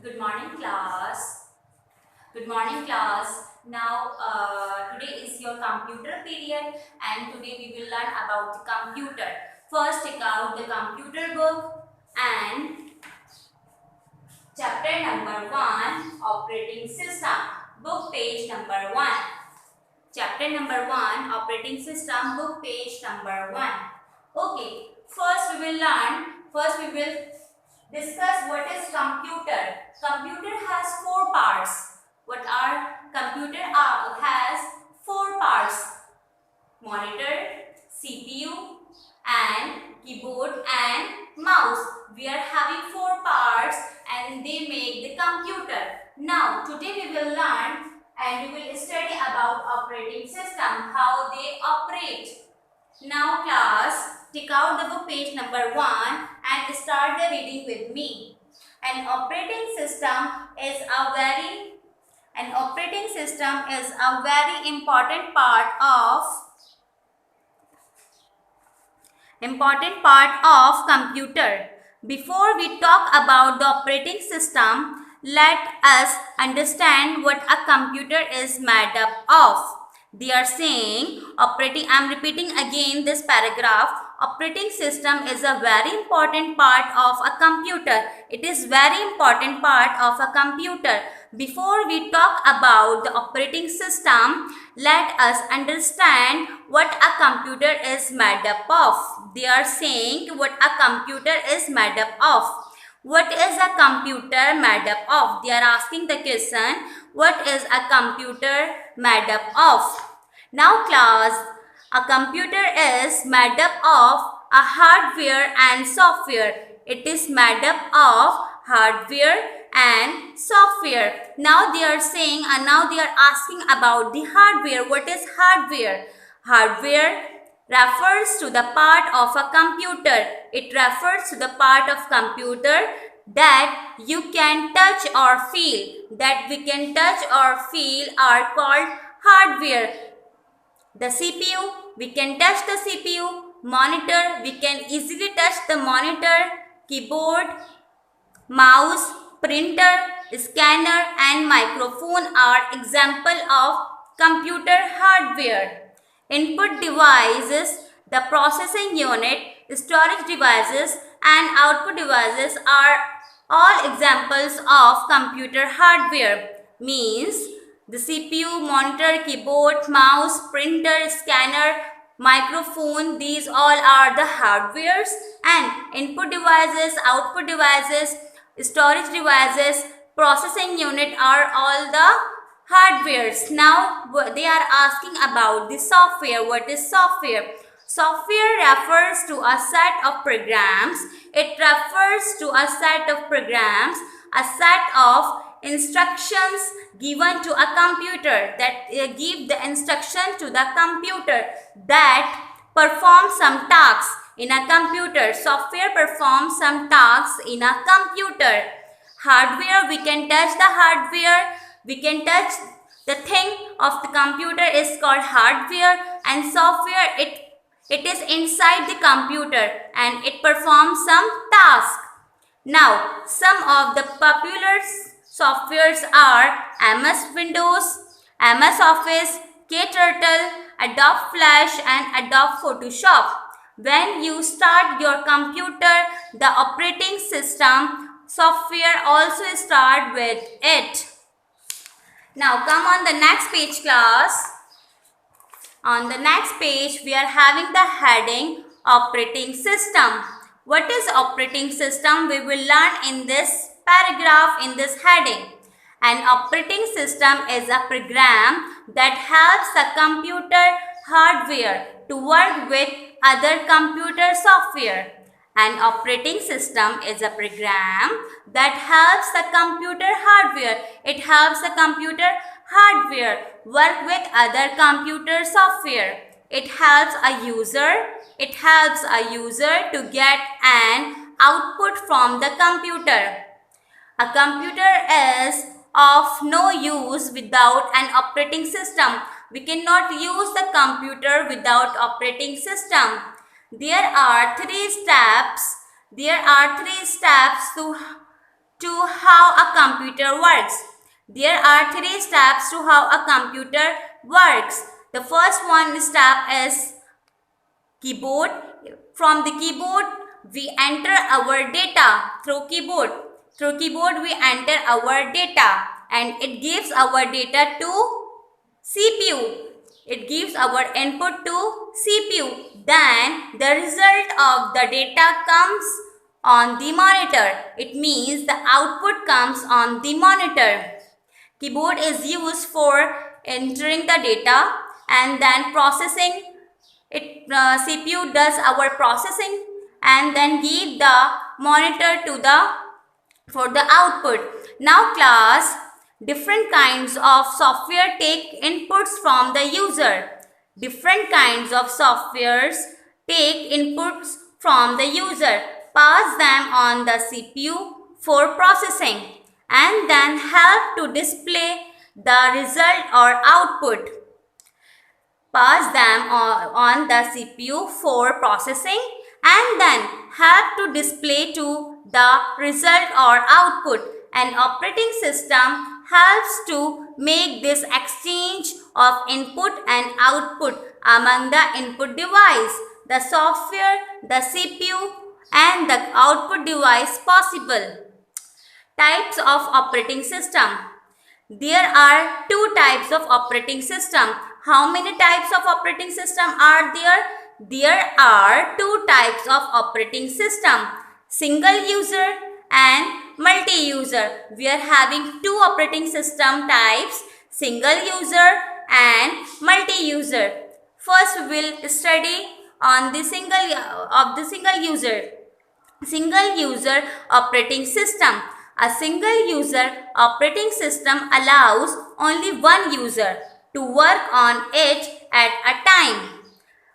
Good morning, class. Good morning, class. Now, today is your computer period, and today we will learn about the computer. First, take out the computer book and chapter number 1, operating system. Book page number 1. Chapter number 1, operating system, book page number 1. Okay, first we will discuss what is computer. Computer has four parts. What are computer has four parts: monitor, CPU, and keyboard and mouse. We are having four parts and they make the computer. Now today we will learn and we will study about operating system, how they operate. Now class, take out the book page number 1 and start the reading with me. An operating system is a very important part of computer. Before we talk about the operating system, let us understand what a computer is made up of. They are saying I am repeating again this paragraph. Operating system is a very important part of a computer. It is very important part of a computer. Before we talk about the operating system, let us understand what a computer is made up of. They are saying what a computer is made up of. What is a computer made up of? They are asking the question, what is a computer made up of? Now class, a computer is made up of a hardware and software. It is made up of hardware and software. Now they are saying and now they are asking about the hardware. What is hardware? Hardware refers to the part of a computer. It refers to the part of computer that you can touch or feel. That we can touch or feel are called hardware. The CPU, we can touch the CPU. Monitor, we can easily touch the monitor. Keyboard, mouse, printer, scanner and microphone are example of computer hardware. Input devices, the processing unit, storage devices and output devices are all examples of computer hardware. Means the CPU, monitor, keyboard, mouse, printer, scanner, microphone, these all are the hardwares, and input devices, output devices, storage devices, processing unit are all the hardwares. Now they are asking about the software. What is software? Software refers to a set of programs. It refers to a set of programs, a set of instructions given to a computer that give the instruction to the computer that perform some tasks in a computer. Software performs some tasks in a computer. Hardware, we can touch the hardware, we can touch the thing of the computer is called hardware, and software it is inside the computer and it performs some task. Now, some of the popular softwares are MS Windows, MS Office, KTurtle, Adobe Flash and Adobe Photoshop. When you start your computer, the operating system software also start with it. Now come on the next page class. On the next page, we are having the heading operating system. What is operating system? We will learn in this paragraph, in this heading. An operating system is a program that helps a computer hardware to work with other computer software. An operating system is a program that helps the computer hardware. It helps the computer hardware work with other computer software. It helps a user to get an output from the computer. A computer is of no use without an operating system. We cannot use the computer without operating system. There are three steps to how a computer works. There are 3 steps to how a computer works. The first one step is keyboard. From the keyboard, we enter our data through keyboard. Through keyboard, we enter our data and it gives our data to CPU. It gives our input to CPU. Then the result of the data comes on the monitor. It means the output comes on the monitor. Keyboard is used for entering the data and then processing. CPU does our processing and then give the monitor for the output. Now class, different kinds of software take inputs from the user. Different kinds of softwares take inputs from the user, pass them on the CPU for processing and then help to display the result or output. Pass them on the CPU for processing and then help to display to the result or output. An operating system helps to make this exchange of input and output among the input device, the software, the CPU and the output device possible. Types of operating system. There are 2 types of operating system. How many types of operating system are there? There are 2 types of operating system. Single user and multi-user. We are having 2 operating system types, single user and multi-user. First we will study on the single user. Single user operating system. A single user operating system allows only one user to work on it at a time.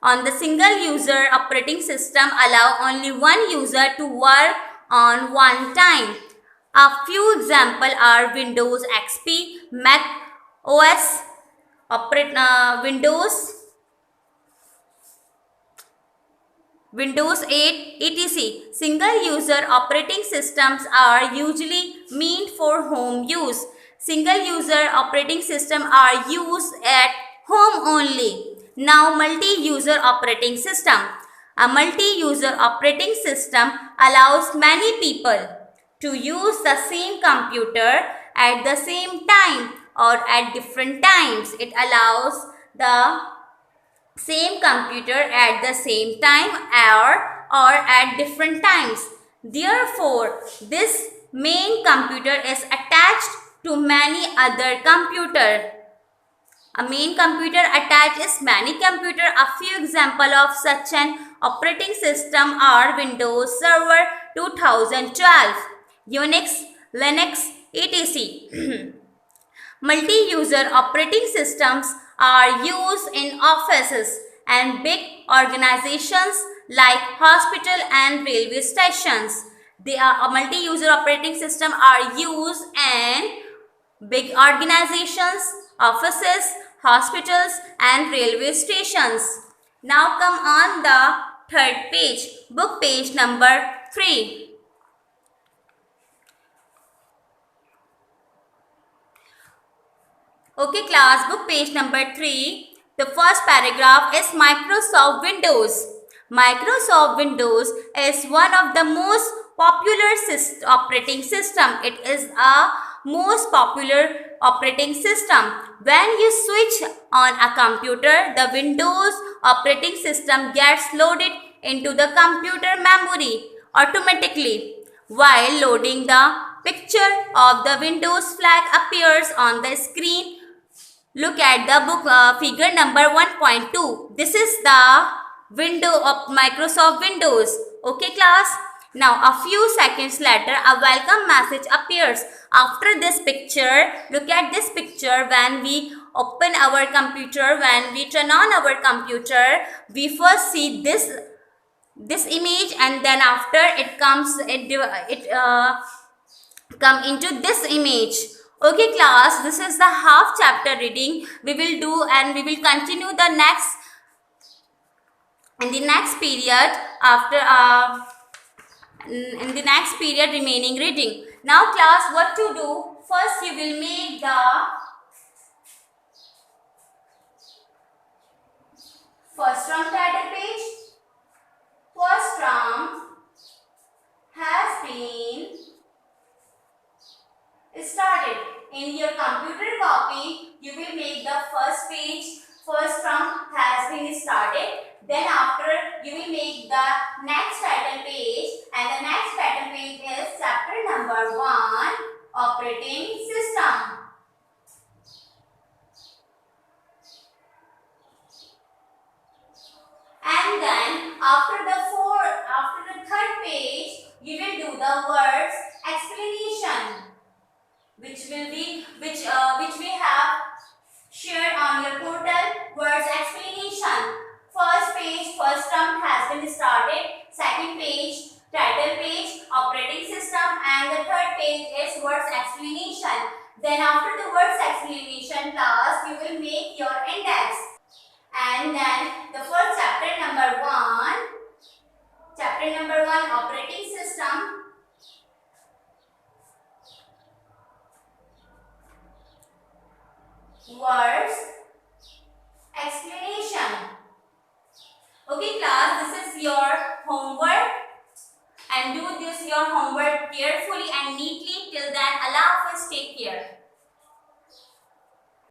On the single user operating system allow only one user to work on one time. A few examples are Windows XP, Mac OS, Windows 8, etc. Single user operating systems are usually meant for home use. Single user operating systems are used at home only. Now multi-user operating system. A multi-user operating system allows many people to use the same computer at the same time or at different times. It allows the same computer at the same time or at different times. Therefore, this main computer is attached to many other computers. A main computer attaches many computers. A few examples of such an operating system are Windows Server 2012, Unix, Linux, etc. Multi-user operating systems are used in offices and big organizations like hospital and railway stations. Multi-user operating systems are used in big organizations, offices, hospitals and railway stations. Now come on the 3rd page, book page number 3. Okay class, book page number 3. The first paragraph is Microsoft Windows. Microsoft Windows is one of the most popular operating system. It is a most popular operating system. When you switch on a computer, the Windows operating system gets loaded into the computer memory automatically. While loading, the picture of the Windows flag appears on the screen. Look at the book figure number 1.2. This is the window of Microsoft Windows. Okay class. Now a few seconds later a welcome message appears. After this picture, look at this picture. When we open our computer, when we turn on our computer, we first see this image and then after it comes come into this image. Okay class, this is the half chapter reading we will do and we will continue in the next period after in the next period remaining reading. Now class, what to do? First you will make the first term title page. First term has been started. In your computer copy, you will make the first page. First term has been started. Then after, you will make the next title page, and the next title page is chapter number 1, operating system. And then after the third page, you will do the words explanation, which we have shared on your portal. Words explanation. First page, first term has been started. Second page, title page, operating system, and the third page is words explanation. Then after the words explanation class, you will make your index. And then the first chapter number 1, operating system. Words explanation. Okay class, this is your homework, and do this your homework carefully and neatly. Till then, Allah Hafiz, take care.